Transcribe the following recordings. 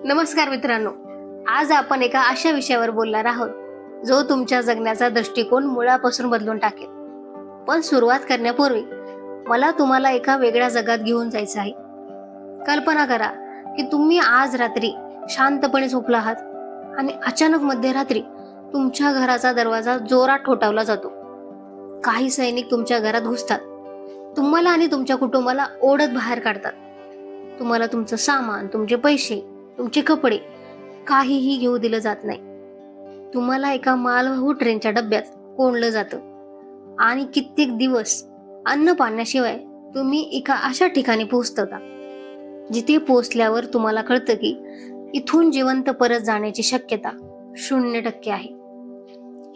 नमस्कार मित्रांनो, आज आपण एका अशा विषयावर बोलणार आहोत जो तुमच्या जगण्याचा दृष्टिकोन मुळापासून बदलून टाकेल. पण सुरुवात करण्यापूर्वी मला तुम्हाला एका वेगळ्या जगात घेऊन जायचं आहे. कल्पना करा की तुम्ही आज रात्री शांतपणे झोपला आहात आणि अचानक मध्यरात्री तुमच्या घराचा दरवाजा जोरात ठोठावला जातो. काही सैनिक तुमच्या घरात घुसतात, तुम्हाला आणि तुमच्या कुटुंबाला ओढत बाहेर काढतात. तुम्हाला तुमचं सामान, तुमचे पैसे, तुमचे कपडे काहीही घेऊ दिलं जात नाही. तुम्हाला एका मालवाहू ट्रेनच्या डब्यात कोंडलं जातं आणि कित्येक दिवस अन्न पाण्याशिवाय तुम्ही एका अशा ठिकाणी पोहोचता जिथे पोहोचल्यावर तुम्हाला कळतं की इथून जिवंत परत जाण्याची शक्यता 0% आहे.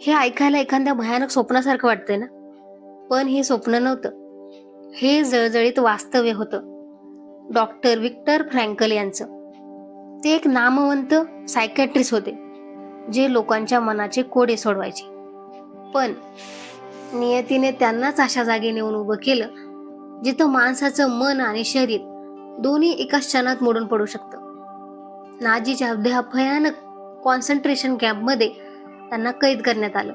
हे ऐकायला एखाद्या भयानक स्वप्नासारखं वाटतंय ना? पण हे स्वप्न नव्हतं, हे जळजळीत वास्तव्य होतं. डॉक्टर विक्टर फ्रँकल यांचं. ते एक नामवंत सायकॅट्रिस्ट होते जे लोकांच्या मनाचे कोडे सोडवायचे. पण नियतीने त्यांनाच अशा जागी नेऊन उभं केलं जिथं माणसाचं मन आणि शरीर दोन्ही एका क्षणात मोडून पडू शकतं. नाझीच्या भयानक कॉन्सन्ट्रेशन कॅम्पमध्ये त्यांना कैद करण्यात आलं.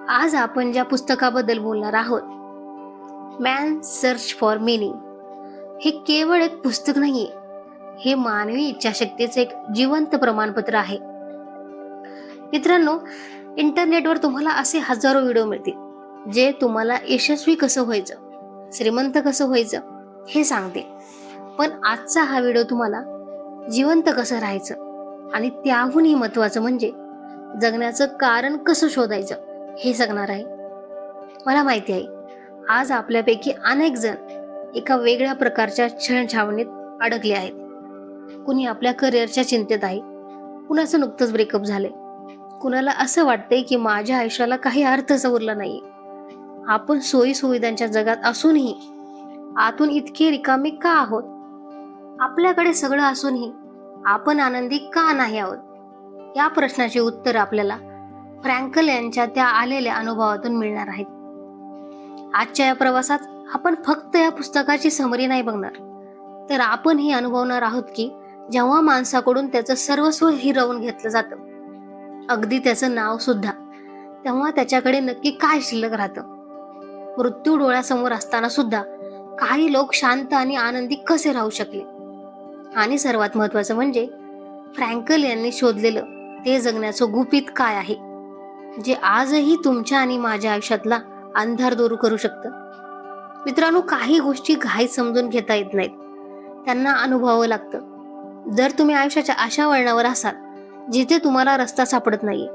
आज आपण ज्या पुस्तकाबद्दल बोलणार आहोत, मॅन सर्च फॉर मीनिंग, हे केवळ एक पुस्तक नाहीये, हे मानवी इच्छाशक्तीचे एक जिवंत प्रमाणपत्र आहे. मित्रांनो, इंटरनेटवर तुम्हाला असे हजारो व्हिडिओ मिळतील जे तुम्हाला यशस्वी कसं व्हायचं, श्रीमंत कसं व्हायचं हे सांगते. पण आजचा हा व्हिडिओ तुम्हाला जिवंत कसं राहायचं आणि त्याहूनही महत्वाचं म्हणजे जगण्याचं कारण कसं शोधायचं हे सांगणार आहे. मला माहिती आहे, आज आपल्यापैकी अनेक जण एका वेगळ्या प्रकारच्या छळछावणीत अडकले आहेत. कुणी आपल्या करिअरच्या चिंतेत आहे, कुणाचं नुकतंच ब्रेकअप झालंय, कुणाला असं वाटतंय की माझ्या आयुष्याला काही अर्थच उरला नाहीये. आपण सोयी सुविधांच्या जगात असूनही आतून इतके रिकामे का आहोत? आपल्याकडे सगळं असूनही आपण आनंदी का नाही आहोत? या प्रश्नाचे उत्तर आपल्याला फ्रँकल यांच्या त्या आलेल्या अनुभवातून मिळणार आहेत. आजच्या या प्रवासात आपण फक्त या पुस्तकाची समरी नाही बघणार, तर आपण हे अनुभवणार आहोत की जेव्हा माणसाकडून त्याचं सर्वस्व हिरावून घेतलं जातं, अगदी त्याचं नाव सुद्धा, तेव्हा त्याच्याकडे नक्की काय शिल्लक राहतं? मृत्यू डोळ्यासमोर असताना सुद्धा काही लोक शांत आणि आनंदी कसे राहू शकले? आणि सर्वात महत्वाचं म्हणजे फ्रँकल यांनी शोधलेलं ते जगण्याचं गुपित काय आहे, जे आजही तुमच्या आणि माझ्या आयुष्यातला अंधार दूर करू शकतं. मित्रांनो, काही गोष्टी घाईत समजून घेता येत नाहीत, त्यांना अनुभवावं लागतं. जर तुम्ही आयुष्याच्या अशा वळणावर असाल जिथे तुम्हाला रस्ता सापडत नाहीये,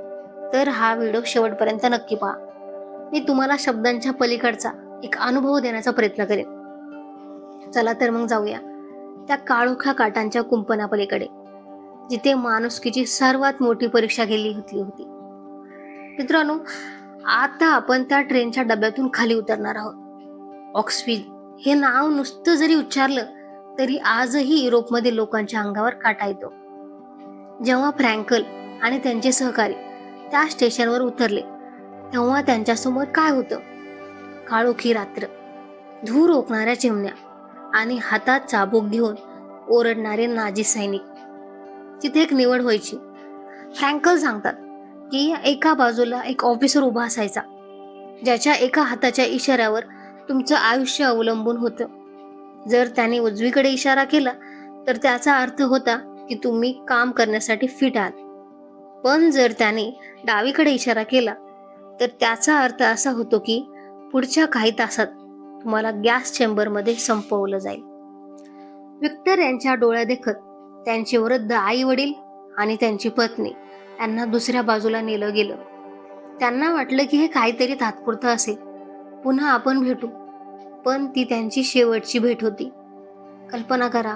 तर हा व्हिडिओ शेवटपर्यंत नक्की पहा. मी तुम्हाला शब्दांच्या पलीकडचा एक अनुभव देण्याचा प्रयत्न करेन. चला तर मग जाऊया त्या काळोख्या काटांच्या कुंपणापलीकडे, जिथे माणुसकीची सर्वात मोठी परीक्षा गेली होती. मित्रांनो, आता आपण त्या ट्रेनच्या डब्यातून खाली उतरणार आहोत. ऑक्सफिल हे नाव नुसतं जरी उच्चारलं तरी आजही युरोपमध्ये लोकांच्या अंगावर काटा येतो. जेव्हा फ्रँकल आणि त्यांचे सहकारी त्या स्टेशनवर उतरले तेव्हा त्यांच्यासमोर काय होतं? काळोखी रात्र, धूर ओकणाऱ्या चिमण्या आणि हातात चाबूक घेऊन ओरडणारे नाझी सैनिक. तिथे एक निवड व्हायची. फ्रँकल सांगतात की एका बाजूला एक ऑफिसर उभा असायचा ज्याच्या एका हाताच्या इशाऱ्यावर तुमचं आयुष्य अवलंबून होतं. जर त्याने उजवीकडे इशारा केला तर त्याचा अर्थ होता की तुम्ही काम करण्यासाठी फिट आहात. पण जर त्याने डावीकडे इशारा केला तर त्याचा अर्थ असा होतो की पुढच्या काही तासात तुम्हाला गॅस चेंबरमध्ये संपवलं जाईल. विक्टर यांच्या डोळ्या देखत त्यांचे वृद्ध आई वडील आणि त्यांची पत्नी यांना दुसऱ्या बाजूला नेलं गेलं. त्यांना वाटलं की हे काहीतरी तात्पुरतं असेल, पुन्हा आपण भेटू. पण ती त्यांची शेवटची भेट होती. कल्पना करा,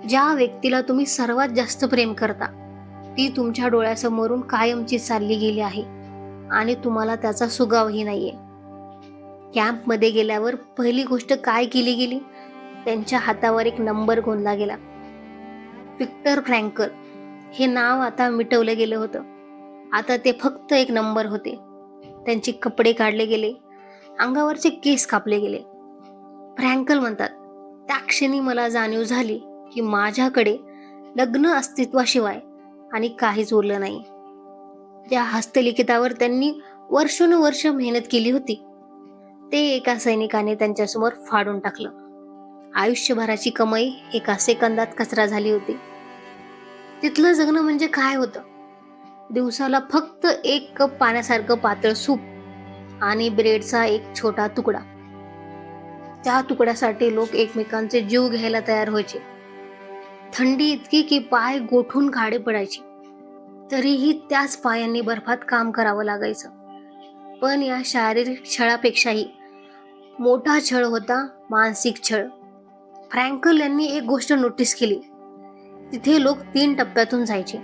ज्या व्यक्तीला तुम्ही सर्वात जास्त प्रेम करता ती तुमच्या डोळ्यासमोरून कायमची चालली गेली आहे आणि तुम्हाला त्याचा सुगावही नाहीये. कॅम्पमध्ये गेल्यावर पहिली गोष्ट काय केली गेली? त्यांच्या हातावर एक नंबर गोंदला गेला. विक्टर फ्रँकल हे नाव आता मिटवलं गेलं होतं. आता ते फक्त एक नंबर होते. त्यांचे कपडे काढले गेले, अंगावरचे केस कापले गेले. फ्रँकल म्हणतात, त्या क्षणी मला जाणीव झाली की माझ्याकडे लग्न अस्तित्वाशिवाय आणि काहीच उरलं नाही. ज्या हस्तलिखितावर त्यांनी वर्षानुवर्ष मेहनत केली होती ते एका सैनिकाने त्यांच्यासमोर फाडून टाकलं. आयुष्यभराची कमाई एका सेकंदात कचरा झाली होती. तिथलं जगणं म्हणजे काय होतं? दिवसाला फक्त 1 कप पाण्यासारखं पातळ सूप आणि ब्रेडचा एक छोटा तुकडा. त्या तुकड्यासाठी लोक एकमेकांचे जीव घ्यायला तयार व्हायचे. थंडी इतकी की पाय गोठून काळे पडायचे, तरीही त्याच पायांनी बर्फात काम करावं लागायचं. पण या शारीरिक छळापेक्षाही मोठा छळ होता मानसिक छळ. फ्रँकल यांनी एक गोष्ट नोटीस केली. तिथे लोक 3 टप्प्यातून जायचे.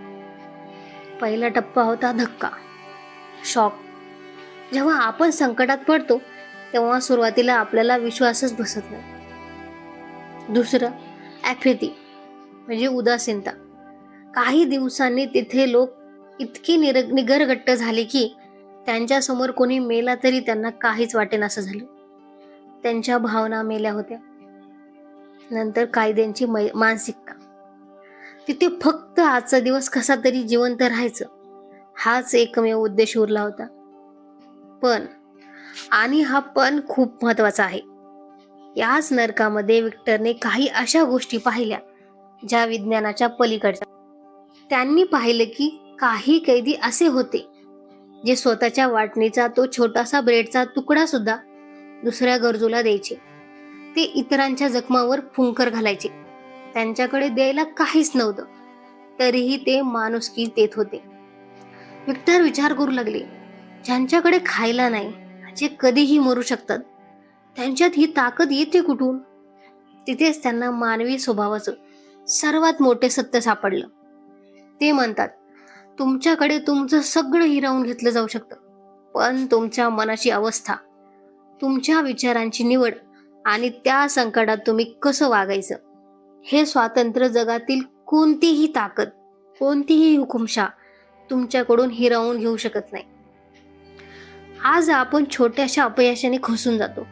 पहिला टप्पा होता धक्का, शॉक. जेव्हा आपण संकटात पडतो तेव्हा सुरुवातीला आपल्याला विश्वासच बसत नाही. दुसरं ॲपॅथी म्हणजे उदासीनता. काही दिवसांनी तिथे लोक इतके निगरगट्ट झाले की त्यांच्या समोर कोणी मेला तरी त्यांना काहीच वाटेनासं झालं. त्यांच्या भावना मेल्या होत्या. नंतर कायद्यांची मानसिकता. तिथे फक्त आजचा दिवस कसा तरी जिवंत राहायचं हाच एकमेव उद्देश उरला होता. आणि हा पण खूप महत्वाचा आहे. याच नरकामध्ये विक्टरने काही अशा गोष्टी पाहिल्या ज्या विज्ञानाच्या पलीकडच्या. त्यांनी पाहिलं की काही कैदी असे होते जे स्वतःच्या वाटणीचा तो छोटासा ब्रेडचा तुकडा सुद्धा दुसऱ्या गरजूला द्यायचे. ते इतरांच्या जखमावर फुंकर घालायचे. त्यांच्याकडे द्यायला काहीच नव्हतं, तरीही ते माणुसकी देत होते. विक्टर विचार करू लागले, ज्यांच्याकडे खायला नाही, जे कधीही मरू शकतात, त्यांच्यात ही ताकद येते कुठून? तिथेच त्यांना मानवी स्वभावाचं सर्वात मोठे सत्य सापडलं. ते म्हणतात, तुमच्याकडे तुमचं सगळं हिरावून घेतलं जाऊ शकतं, पण तुमच्या मनाची अवस्था, तुमच्या विचारांची निवड आणि त्या संकटात तुम्ही कसं वागायचं, हे स्वातंत्र्य जगातील कोणतीही ताकद, कोणतीही हुकुमशाह तुमच्याकडून हिरावून घेऊ शकत नाही. आज आपण छोट्याशा अपयशाने खचून जातो.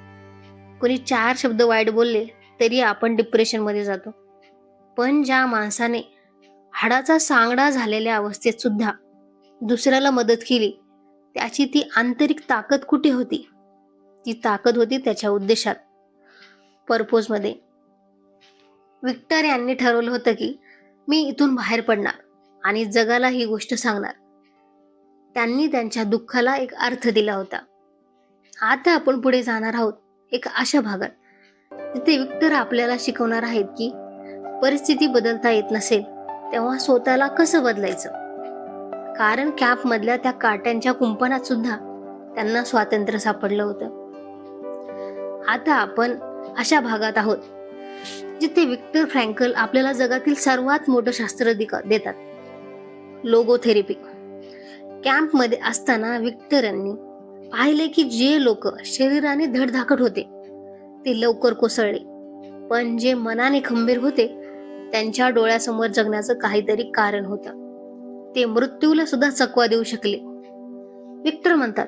कोणी 4 शब्द वाईट बोलले तरी आपण डिप्रेशनमध्ये जातो. पण ज्या माणसाने हाडाचा सांगडा झालेल्या अवस्थेत सुद्धा दुसऱ्याला मदत केली, त्याची ती आंतरिक ताकद कुठे होती? ती ताकद होती त्याच्या उद्देशात, पर्पोजमध्ये. विक्टर यांनी ठरवलं होतं की मी इथून बाहेर पडणार आणि जगाला ही गोष्ट सांगणार. त्यांनी त्यांच्या दुःखाला एक अर्थ दिला होता. आता आपण पुढे जाणार आहोत एका अशा भागात जिथे विक्टर आपल्याला शिकवणार आहेत की परिस्थिती बदलता येत नसेल तेव्हा स्वतःला कसं बदलायचं. कारण कॅम्पमधल्या त्या काट्यांच्या कुंपणात सुद्धा त्यांना स्वातंत्र्य सापडलं होतं. आता आपण अशा भागात आहोत जिथे विक्टर फ्रँकल आपल्याला जगातील सर्वात मोठं शास्त्र देतात, लोगोथेरपी. कॅम्पमध्ये असताना विक्टर यांनी पाहिले की जे लोक शरीराने धडधाकट होते ते लवकर कोसळले, पण जे मनाने खंबीर होते त्यांच्या डोळ्यासमोर जगण्याचं काहीतरी कारण होतं. ते मृत्यूला सुद्धा चकवा देऊ शकले. विक्टर म्हणतात,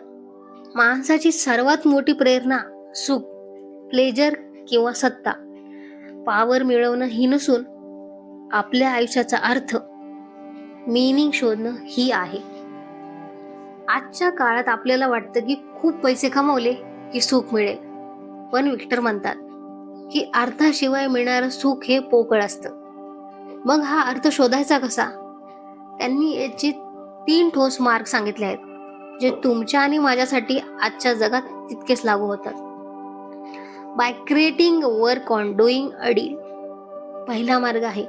माणसाची सर्वात मोठी प्रेरणा सुख, प्लेजर किंवा सत्ता, पावर मिळवणं ही नसून आपल्या आयुष्याचा अर्थ, मीनिंग शोधणं ही आहे. आजच्या काळात आपल्याला वाटतं की खूप पैसे कमावले की सुख मिळेल, पण विक्टर म्हणतात की अर्थाशिवाय मिळणारं सुख हे पोकळ असतं. मग हा अर्थ शोधायचा कसा? त्यांनी याचे 3 ठोस मार्ग सांगितले आहेत जे तुमच्या आणि माझ्यासाठी आजच्या जगात तितकेच लागू होतात. By creating work on doing a deal. पहिला मार्ग आहे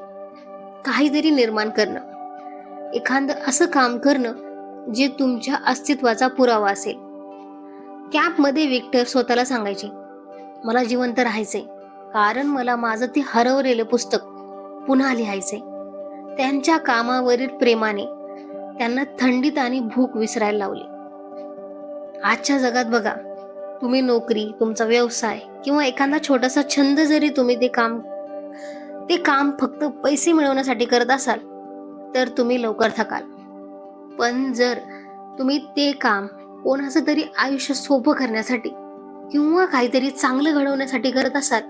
काहीतरी निर्माण करणं, एखादं असं काम करणं जे तुमच्या अस्तित्वाचा पुरावा असेल. कॅम्पमध्ये विक्टर स्वतःला सांगायचे, मला जिवंत राहायचंय कारण मला माझं ते हरवलेलं पुस्तक पुन्हा लिहायचंय. त्यांच्या कामावरील प्रेमाने त्यांना थंडीत आणि भूक विसरायला लावली. आजच्या जगात बघा, तुम्ही नोकरी, तुमचा व्यवसाय किंवा एखादा छोटासा छंद जरी तुम्ही ते काम फक्त पैसे मिळवण्यासाठी करत असाल तर तुम्ही लवकर थकाल. पण जर तुम्ही ते काम कोणाचं तरी आयुष्य सोपं करण्यासाठी किंवा काहीतरी चांगलं घडवण्यासाठी करत असाल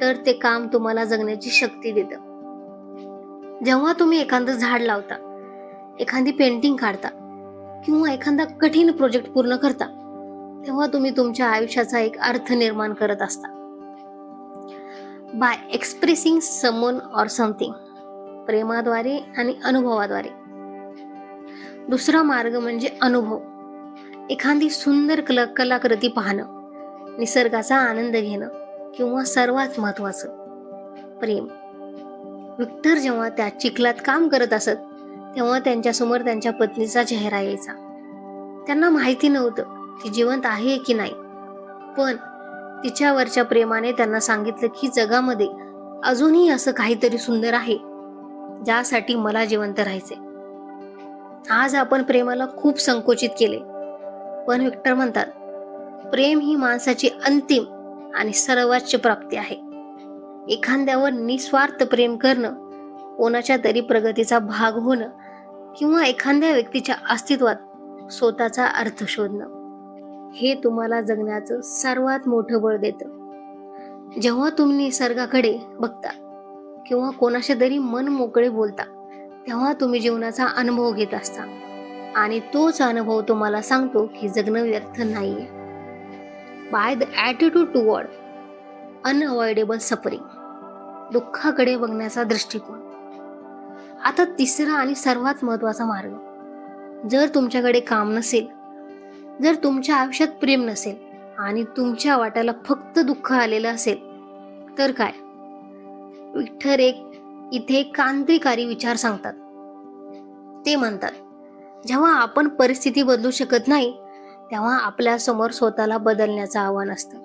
तर ते काम तुम्हाला जगण्याची शक्ती देतं. जेव्हा तुम्ही एखादं झाड लावता, एखादी पेंटिंग काढता किंवा एखादा कठीण प्रोजेक्ट पूर्ण करता, तेव्हा तुम्ही तुमच्या आयुष्याचा एक अर्थ निर्माण करत असता. By expressing someone or something, प्रेमाद्वारे आणि अनुभवाद्वारे. दुसरा मार्ग म्हणजे अनुभव. एखादी सुंदर कलाकृती पाहणं, निसर्गाचा आनंद घेणं किंवा सर्वात महत्वाचं प्रेम. विक्टर जेव्हा त्या चिखलात काम करत असत, तेव्हा त्यांच्यासमोर त्यांच्या पत्नीचा चेहरा यायचा. त्यांना माहिती नव्हतं ती जिवंत आहे की नाही, पण तिच्यावरच्या प्रेमाने त्यांना सांगितलं की जगामध्ये अजूनही असं काहीतरी सुंदर आहे ज्यासाठी मला जिवंत राहायचे. आज आपण प्रेमाला खूप संकोचित केले, पण विक्टर म्हणतात, प्रेम ही माणसाची अंतिम आणि सर्वोच्च प्राप्ती आहे. एखाद्यावर निस्वार्थ प्रेम करणं, कोणाच्या तरी प्रगतीचा भाग होणं किंवा एखाद्या व्यक्तीच्या अस्तित्वात स्वतःचा अर्थ शोधणं, हे तुम्हाला जगण्याचं सर्वात मोठं बळ देतं. जेव्हा तुम्ही निसर्गाकडे बघता किंवा कोणाशी तरी मन मोकळे बोलता, तेव्हा तुम्ही जीवनाचा अनुभव घेत असता आणि तोच अनुभव तुम्हाला सांगतो की जगणं व्यर्थ नाहीये. By the attitude toward unavoidable suffering, दुःखाकडे बघण्याचा दृष्टिकोन. आता तिसरा आणि सर्वात महत्वाचा मार्ग. जर तुमच्याकडे काम नसेल, जर तुमच्या आयुष्यात प्रेम नसेल आणि तुमच्या वाट्याला फक्त दुःख आलेलं असेल, तर काय? विक्टर इथे एक क्रांतिकारी विचार सांगतात. ते म्हणतात, जेव्हा आपण परिस्थिती बदलू शकत नाही, तेव्हा आपल्या समोर स्वतःला बदलण्याचं आव्हान असतं.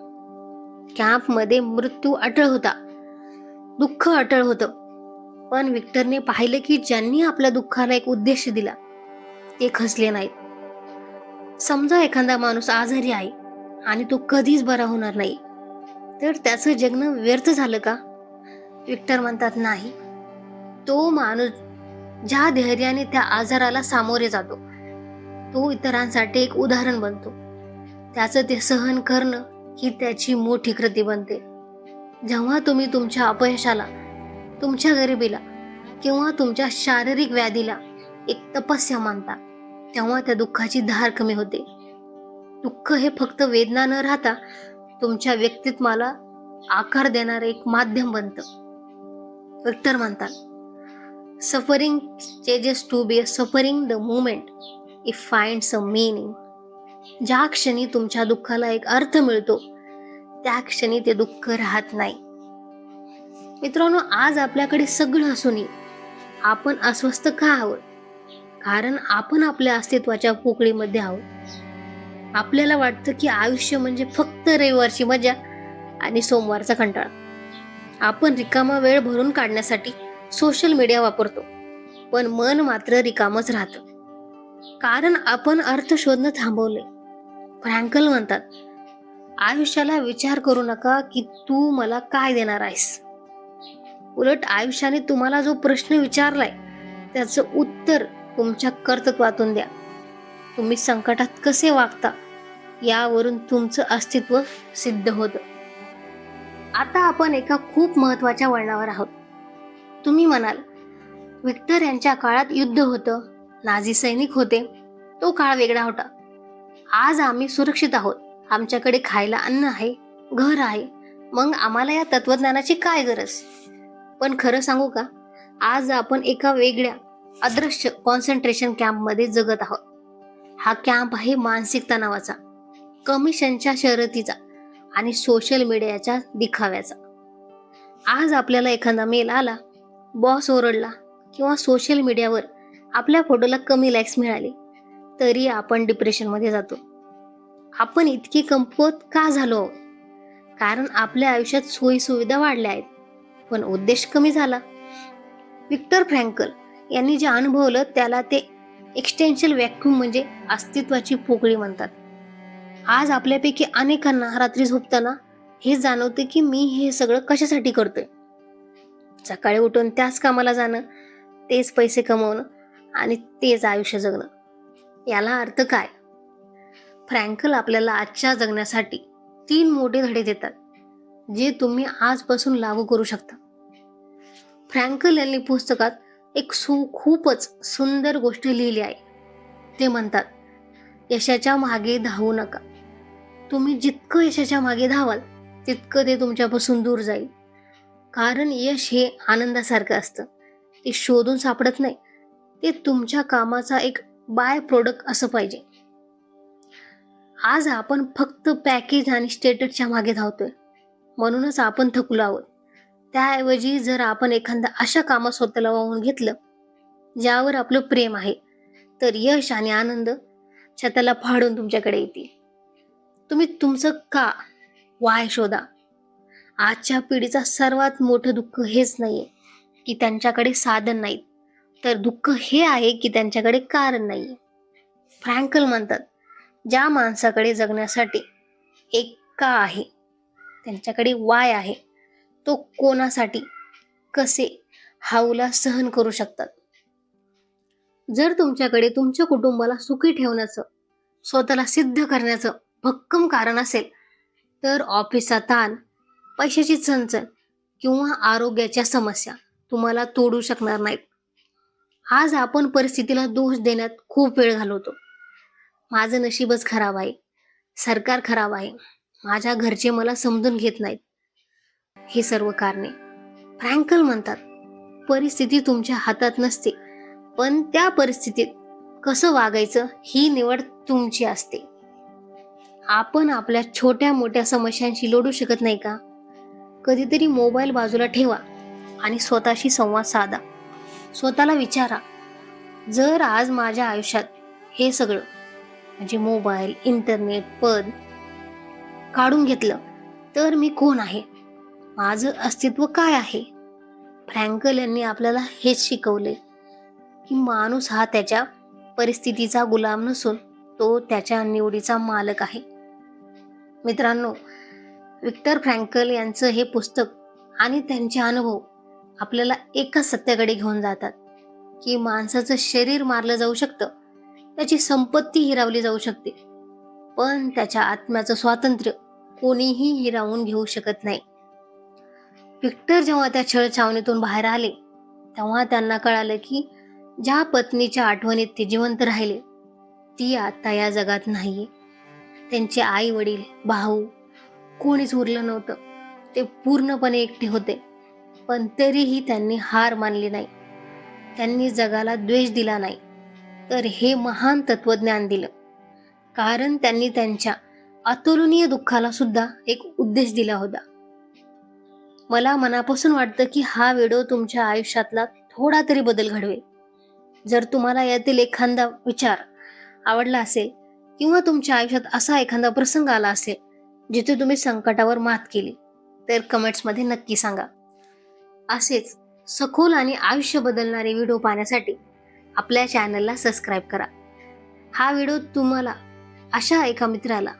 कॅम्पमध्ये मृत्यू अटळ होता, दुःख अटळ होतं, पण विक्टरने पाहिलं की ज्यांनी आपल्या दुःखाला एक उद्देश दिला ते खचले नाहीत. समजा एखादा माणूस आजारी आहे आणि तो कधीच बरा होणार नाही, तर त्याचं जगणं व्यर्थ झालं का? विक्टर म्हणतात, नाही. तो माणूस ज्या धैर्याने त्या आजाराला सामोरे जातो, तो इतरांसाठी एक उदाहरण बनतो. त्याचं ते सहन करणं ही त्याची मोठी कृती बनते. जेव्हा तुम्ही तुमच्या अपयशाला, तुमच्या गरिबीला किंवा तुमच्या शारीरिक व्याधीला एक तपस्या मानता, तेव्हा त्या दुःखाची धार कमी होते. दुःख हे फक्त वेदना न राहता तुमच्या व्यक्तित्वाला आकार देणारे एक माध्यम बनतं. विक्टर म्हणतात, suffering changes to be a suffering the moment it finds a meaning. ज्या क्षणी तुमच्या दुःखाला एक अर्थ मिळतो, त्या क्षणी ते दुःख राहत नाही. मित्रांनो, आज आपल्याकडे सगळं असूनही आपण अस्वस्थ का आहोत? कारण आपण आपल्या अस्तित्वाच्या पोकळीमध्ये आहोत. आपल्याला वाटतं की आयुष्य म्हणजे फक्त रविवारची मजा आणि सोमवारचा कंटाळा. आपण रिकामा वेळ भरून काढण्यासाठी सोशल मीडिया वापरतो, पण मन मात्र रिकामच राहतं, कारण आपण अर्थ शोधणं थांबवले. फ्रँकल म्हणतात, आयुष्याला विचार करू नका की तू मला काय देणार आहेस. उलट आयुष्याने तुम्हाला जो प्रश्न विचारलाय त्याचं उत्तर तुमच्या कर्तृत्वातून द्या. तुम्ही संकटात कसे वागता यावरून तुमचं अस्तित्व सिद्ध होतं. आता आपण एका खूप महत्वाच्या वळणावर आहोत. तुम्ही म्हणाल, विक्टर यांच्या काळात युद्ध होतं, नाझी सैनिक होते, तो काळ वेगळा होता. आज आम्ही सुरक्षित आहोत, आमच्याकडे खायला अन्न आहे, घर आहे, मग आम्हाला या तत्वज्ञानाची काय गरज? पण खरं सांगू का, आज आपण एका वेगळ्या अदृश्य कॉन्सन्ट्रेशन कॅम्पमध्ये जगत आहोत. हा कॅम्प आहे मानसिक तणावाचा, कमिशनच्या शर्यतीचा आणि सोशल मीडियाच्या दिखाव्याचा. आज आपल्याला एखादा मेल आला, बॉस ओरडला किंवा सोशल मीडियावर आपल्या फोटोला कमी लाईक्स मिळाले, तरी आपण डिप्रेशनमध्ये जातो. आपण इतकी कमकुवत का झालो आहोत? कारण आपल्या आयुष्यात सोयी सुविधा वाढल्या आहेत, पण उद्देश कमी झाला. विक्टर फ्रँकल यांनी जे अनुभवलं त्याला ते एक्स्टेन्शियल व्हॅक्यूम म्हणजे अस्तित्वाची पोकळी म्हणतात. आज आपल्यापैकी अनेकांना रात्री झोपताना हे जाणवते की मी हे सगळं कशासाठी करतोय. सकाळी उठून त्याच कामाला जाणं, तेच पैसे कमवणं आणि तेच आयुष्य जगणं. याला अर्थ काय? फ्रँकल आपल्याला आजच्या जगण्यासाठी 3 मोठे धडे देतात, जे तुम्ही आजपासून लागू करू शकता. फ्रँकल यांनी पुस्तकात एक खूपच सुंदर गोष्ट लिहिली आहे. ते म्हणतात, यशाच्या मागे धावू नका. तुम्ही जितकं यशाच्या मागे धावाल तितकं ते तुमच्यापासून दूर जाईल. कारण यश हे आनंदासारखं असतं. ते शोधून सापडत नाही. ते तुमच्या कामाचा एक बाय प्रोडक्ट असं पाहिजे. आज आपण फक्त पॅकेज आणि स्टेटसच्या मागे धावतोय, म्हणूनच आपण थकलो आहोत. त्याऐवजी जर आपण एखाद्या अशा कामात स्वतःला वाहून घेतलं ज्यावर आपलं प्रेम आहे, तर यश आणि आनंद छताला फाडून तुमच्याकडे येतील. तुम्ही तुमचं का वाय शोधा. आजच्या पिढीचा सर्वात मोठं दुःख हेच नाहीये की त्यांच्याकडे साधन नाहीत, तर दुःख हे आहे की त्यांच्याकडे कारण नाहीये. फ्रँकल म्हणतात, ज्या माणसाकडे जगण्यासाठी एक का आहे, त्यांच्याकडे वाय आहे, तो कोणासाठी कसे हावला सहन करू शकतात. जर तुमच्याकडे तुमच्या कुटुंबाला सुखी ठेवण्याचं, स्वतःला सिद्ध करण्याचं भक्कम कारण असेल, तर ऑफिसचा ताण, पैशाची चणचण किंवा आरोग्याच्या समस्या तुम्हाला तोडू शकणार नाहीत. आज आपण परिस्थितीला दोष देण्यात खूप वेळ घालवतो. माझं नशीबच खराब आहे, सरकार खराब आहे, माझ्या घरचे मला समजून घेत नाहीत, हे सर्व कारणे. फ्रँकल म्हणतात, परिस्थिती तुमच्या हातात नसते, पण त्या परिस्थितीत कसं वागायचं ही निवड तुमची असते. आपण आपल्या छोट्या मोठ्या समस्यांशी लढू शकत नाही का? कधीतरी मोबाईल बाजूला ठेवा आणि स्वतःशी संवाद साधा. स्वतःला विचारा, जर आज माझ्या आयुष्यात हे सगळं म्हणजे मोबाईल, इंटरनेट, पद काढून घेतलं तर मी कोण आहे? माझं अस्तित्व काय आहे? फ्रँकल यांनी आपल्याला हेच शिकवले की माणूस हा त्याच्या परिस्थितीचा गुलाम नसून तो त्याच्या निवडीचा मालक आहे. मित्रांनो, विक्टर फ्रँकल यांचं हे पुस्तक आणि त्यांचे अनुभव आपल्याला एकाच सत्याकडे घेऊन जातात की माणसाचं शरीर मारलं जाऊ शकतं, त्याची संपत्ती हिरावली जाऊ शकते, पण त्याच्या आत्म्याचं स्वातंत्र्य कोणीही हिरावून घेऊ शकत नाही. विक्टर जेव्हा त्या छळछावणीतून बाहेर आले तेव्हा त्यांना कळालं की ज्या पत्नीच्या आठवणीत ते जिवंत राहिले ती आता या जगात नाहीये. त्यांचे आई वडील, भाऊ कोणीच उरलं नव्हतं. ते पूर्णपणे एकटे होते, पण तरीही त्यांनी हार मानली नाही. त्यांनी जगाला द्वेष दिला नाही, तर हे महान तत्वज्ञान दिलं. कारण त्यांनी त्यांच्या अतुलनीय दुःखाला सुद्धा एक उद्देश दिला होता. मला मनापासून वाटतं की हा व्हिडिओ तुमच्या आयुष्यातला थोडा तरी बदल घडवेल. जर तुम्हाला यातील एखादा विचार आवडला असेल किंवा तुमच्या आयुष्यात असा एखादा प्रसंग आला असेल जिथे तुम्ही संकटावर मात केली, तर कमेंट्समध्ये नक्की सांगा. असेच सखोल आणि आयुष्य बदलणारे व्हिडिओ पाहण्यासाठी आपल्या चॅनलला सबस्क्राईब करा. हा व्हिडिओ तुम्हाला अशा एका मित्राला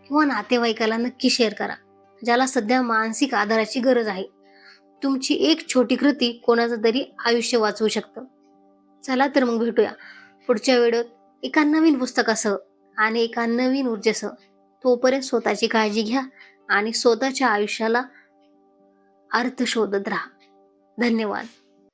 किंवा नातेवाईकाला नक्की शेअर करा ज्याला सध्या मानसिक आधाराची गरज आहे. तुमची एक छोटी कृती कोणाचं तरी आयुष्य वाचवू शकतं. चला तर मग भेटूया पुढच्या व्हिडिओत एका नवीन पुस्तकासह आणि एका नवीन ऊर्जेसह. तोपर्यंत स्वतःची काळजी घ्या आणि स्वतःच्या आयुष्याला अर्थ शोधत राहा. धन्यवाद.